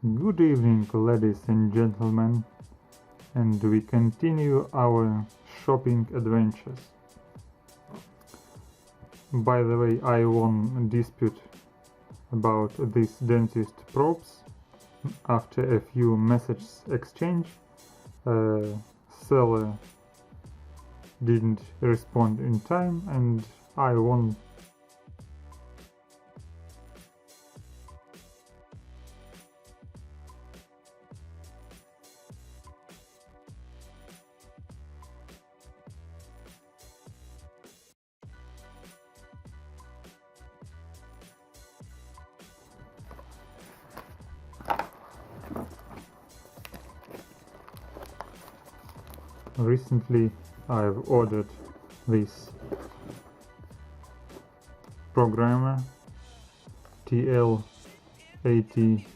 Good evening, ladies and gentlemen, and we continue our shopping adventures. By the way, I won a dispute about these dentist probes. After a few messages exchange, seller didn't respond in time and I won. Recently I've ordered this programmor TL866.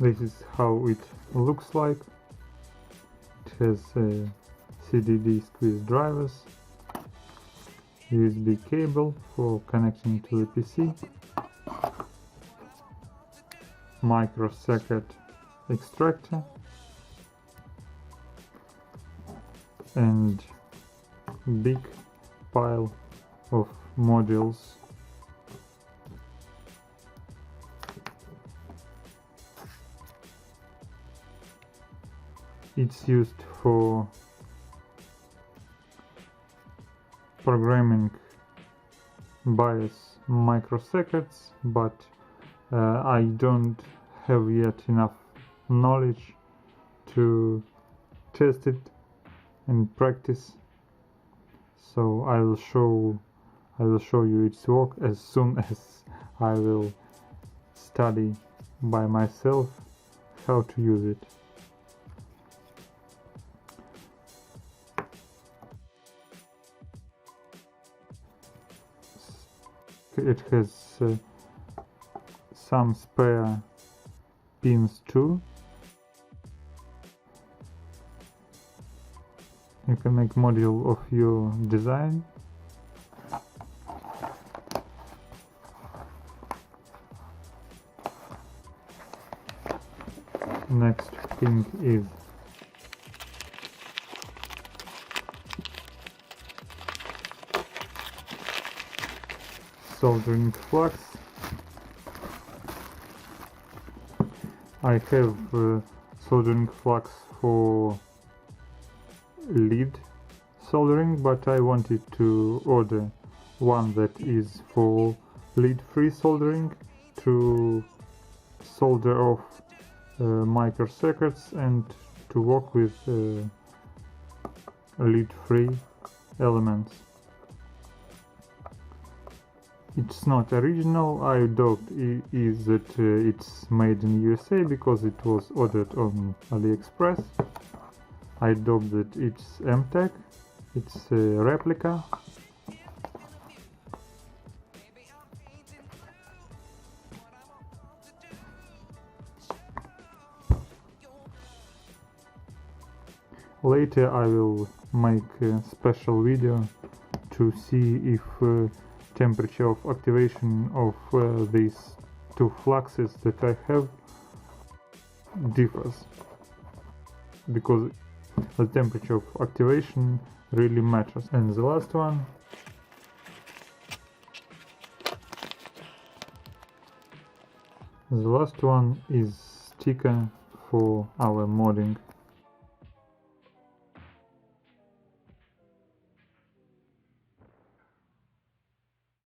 This is how it looks like. It has CD disk with drivers, USB cable for connecting to the PC, microcircuit extractor, and big pile of modules. It's used for programming BIOS microcircuits, but I don't have yet enough knowledge to test it and practice. So I will show you its work as soon as I will study by myself how to use it. It has some spare pins too. You can make module of your design. Next thing is soldering flux. I have soldering flux for lead soldering, but I wanted to order one that is for lead-free soldering to solder off microcircuits and to work with lead-free elements. It's not original. I doubt is that it's made in USA because it was ordered on AliExpress. I doubt that it's MTech. It's a replica. Later I will make a special video to see if temperature of activation of these two fluxes that I have differs, because the temperature of activation really matters. And the last one is sticker for our modding.